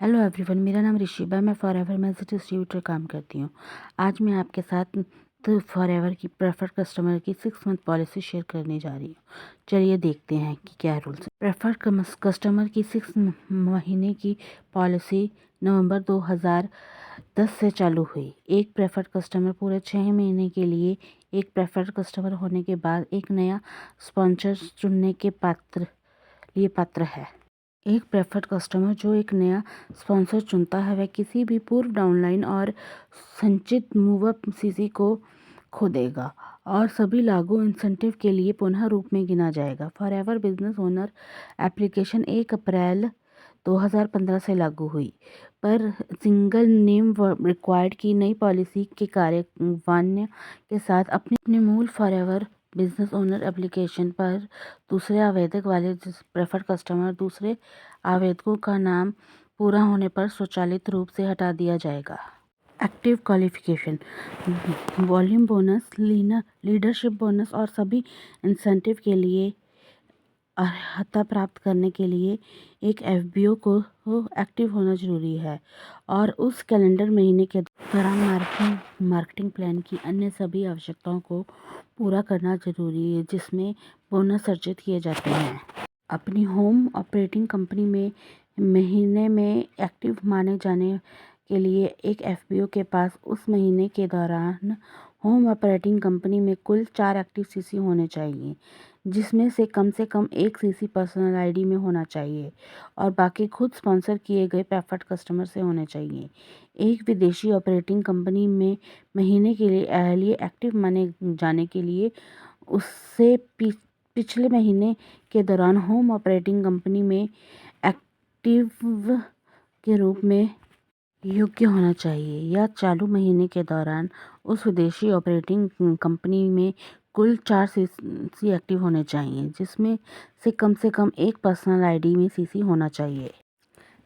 Hello everyone, मेरा नाम ऋषिबा। मैं फॉरएवर में एज ए डिस्ट्रीब्यूटर काम करती हूँ। आज मैं आपके साथ फॉरएवर की प्रेफर्ड कस्टमर की 6 मंथ पॉलिसी शेयर करने जा रही हूँ। चलिए देखते हैं कि क्या रूल्स हैं। प्रेफर्ड कस्टमर की 6 महीने की पॉलिसी नवंबर 2010 से चालू हुई। एक प्रेफर्ड कस्टमर पूरे 6 महीने के लिए एक प्रेफर्ड कस्टमर होने के बाद एक नया स्पॉन्सर चुनने के पात्र है। एक प्रेफर्ड कस्टमर जो एक नया स्पॉन्सर चुनता है वह किसी भी पूर्व डाउनलाइन और संचित मूवअप सीसी को खो देगा और सभी लागू इंसेंटिव के लिए पुनः रूप में गिना जाएगा। फॉरएवर बिजनेस ओनर एप्लीकेशन 1 अप्रैल 2015 से लागू हुई, पर सिंगल नेम रिक्वायर्ड की नई पॉलिसी के कार्यान्वयन के साथ अपने मूल फॉरएवर बिजनेस ओनर एप्लीकेशन पर दूसरे आवेदक वाले प्रेफर्ड कस्टमर दूसरे आवेदकों का नाम पूरा होने पर स्वचालित रूप से हटा दिया जाएगा। Active qualification, volume bonus, leadership bonus और सभी इंसेंटिव के लिए अर्हता प्राप्त करने के लिए एक एफबीओ को एक्टिव होना जरूरी है और उस कैलेंडर महीने के दौरान मार्केटिंग प्लान की अन्य सभी आवश्यकताओं को पूरा करना जरूरी है जिसमें बोनस अर्जित किए जाते हैं। अपनी होम ऑपरेटिंग कंपनी में महीने में एक्टिव माने जाने के लिए एक एफबीओ के पास उस महीने के दौरान होम ऑपरेटिंग कंपनी में कुल 4 एक्टिव सीसी होने चाहिए, जिसमें से कम एक सीसी पर्सनल आईडी में होना चाहिए और बाकी खुद स्पॉन्सर किए गए प्रेफर्ड कस्टमर से होने चाहिए। एक विदेशी ऑपरेटिंग कंपनी में महीने के लिए एक्टिव माने जाने के लिए उससे पिछले महीने के दौरान होम ऑपरेटिंग कंपनी में एक्टिव के रूप में योग्य होना चाहिए या चालू महीने के दौरान उस विदेशी ऑपरेटिंग कंपनी में कुल 4 सीसी एक्टिव होने चाहिए, जिसमें से कम एक पर्सनल आईडी में सीसी होना चाहिए।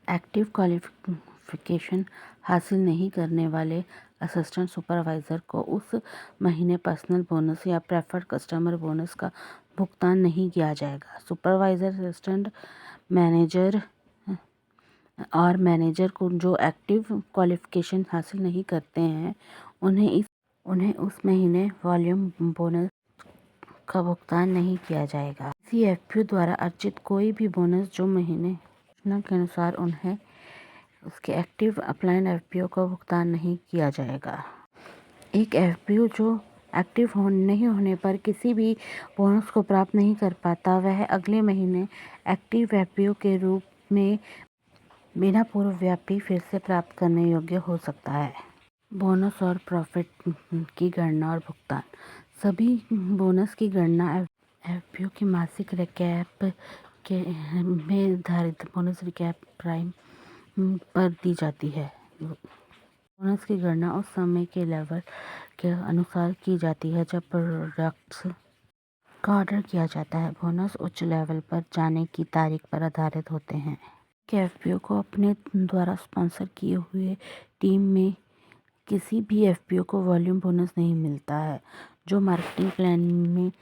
एक्टिव क्वालिफिकेशन हासिल नहीं करने वाले असिस्टेंट सुपरवाइज़र को उस महीने पर्सनल बोनस या प्रेफर्ड कस्टमर बोनस का भुगतान नहीं किया जाएगा। सुपरवाइज़र, असिस्टेंट मैनेजर और मैनेजर को जो एक्टिव क्वालिफिकेशन हासिल नहीं करते हैं उन्हें उस महीने वॉल्यूम बोनस का भुगतान नहीं किया जाएगा। किसी एफपीओ द्वारा अर्जित कोई भी बोनस जो महीने योजना के अनुसार उन्हें उसके एक्टिव अपलाइन एफपीओ का भुगतान नहीं किया जाएगा। एक एफपीओ जो एक्टिव नहीं होने पर किसी भी बोनस को प्राप्त नहीं कर पाता वह अगले महीने एक्टिव एफपीओ के रूप में बिना पूर्वव्यापी फिर से प्राप्त करने योग्य हो सकता है। बोनस और प्रॉफिट की गणना और भुगतान, सभी बोनस की गणना एफपीओ की मासिक रिकैप में निर्धारित बोनस रिकैप प्राइम पर दी जाती है। बोनस की गणना उस समय के लेवल के अनुसार की जाती है जब प्रोडक्ट्स का ऑर्डर किया जाता है। बोनस उच्च लेवल पर जाने की तारीख पर आधारित होते हैं। एफपीओ को अपने द्वारा स्पॉन्सर किए हुए टीम में किसी भी एफपीओ को वॉल्यूम बोनस नहीं मिलता है जो मार्केटिंग प्लान में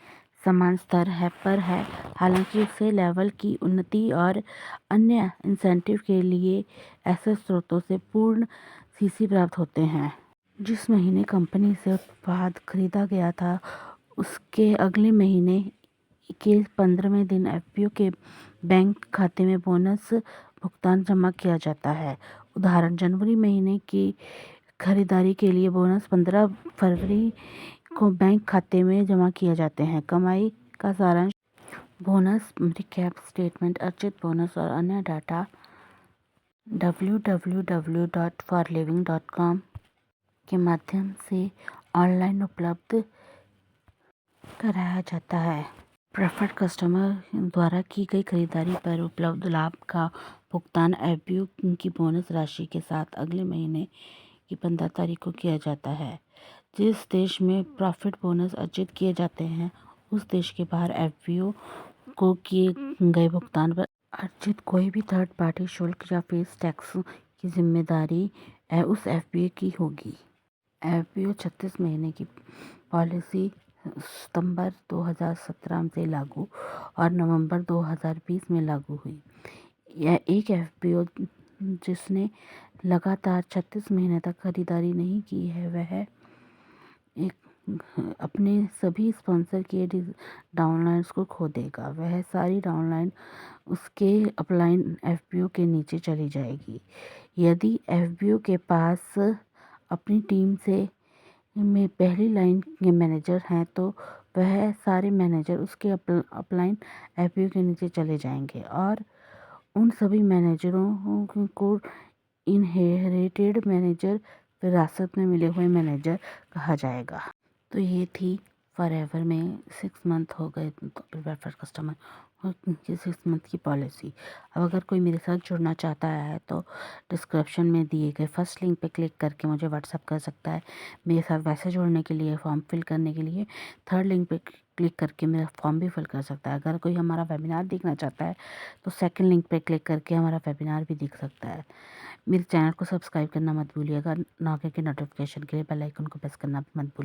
समान स्तर पर है। हालांकि उसे लेवल की उन्नति और अन्य इंसेंटिव के लिए ऐसे स्रोतों से पूर्ण सीसी प्राप्त होते हैं। जिस महीने कंपनी से उत्पाद खरीदा गया था उसके अगले महीने के 15वें दिन एफपीओ के बैंक खाते में बोनस भुगतान जमा किया जाता है। उदाहरण, जनवरी महीने की खरीदारी के लिए बोनस 15 फरवरी को बैंक खाते में जमा किए जाते हैं। कमाई का सारांश, बोनस रिकैप स्टेटमेंट, अर्जित बोनस और अन्य डाटा www.forliving.com के माध्यम से ऑनलाइन उपलब्ध कराया जाता है। प्रेफर्ड कस्टमर द्वारा की गई खरीदारी पर उपलब्ध लाभ का भुगतान एफबीओ की बोनस राशि के साथ अगले महीने की 15 तारीख को किया जाता है। जिस देश में प्रॉफिट बोनस अर्जित किए जाते हैं उस देश के बाहर एफबीओ को किए गए भुगतान पर अर्जित कोई भी थर्ड पार्टी शुल्क या फीस टैक्स की जिम्मेदारी उस एफबीओ की होगी। एफबीओ 36 महीने की पॉलिसी सितंबर 2017 से लागू और नवंबर 2020 में लागू हुई। यह एक एफबीओ जिसने लगातार 36 महीने तक खरीदारी नहीं की है, वह एक अपने सभी स्पॉन्सर किए डाउनलाइन्स को खो देगा। वह सारी डाउनलाइन उसके अपलाइन एफपीओ के नीचे चली जाएगी। यदि एफपीओ के पास अपनी टीम से में पहली लाइन के मैनेजर हैं तो वह सारे मैनेजर उसके अपलाइन एफपीओ के नीचे चले जाएंगे और उन सभी मैनेजरों को इनहेरिटेड मैनेजर, विरासत में मिले हुए मैनेजर कहा जाएगा। तो ये थी फॉरएवर में 6 मंथ हो गए प्रेफर्ड कस्टमर और 6 मंथ की पॉलिसी। अब अगर कोई मेरे साथ जुड़ना चाहता है तो डिस्क्रिप्शन में दिए गए फर्स्ट लिंक पे क्लिक करके मुझे व्हाट्सअप कर सकता है। मेरे साथ वैसे जुड़ने के लिए, फॉर्म फिल करने के लिए थर्ड लिंक पे क्लिक करके मेरा फॉर्म भी फिल कर सकता है। अगर कोई हमारा वेबिनार देखना चाहता है तो सेकंड लिंक पे क्लिक करके हमारा वेबिनार भी देख सकता है। मेरे चैनल को सब्सक्राइब करना मत भूलिएगा। आगे के नोटिफिकेशन के लिए बेल आइकन को प्रेस करना मत भूलिएगा।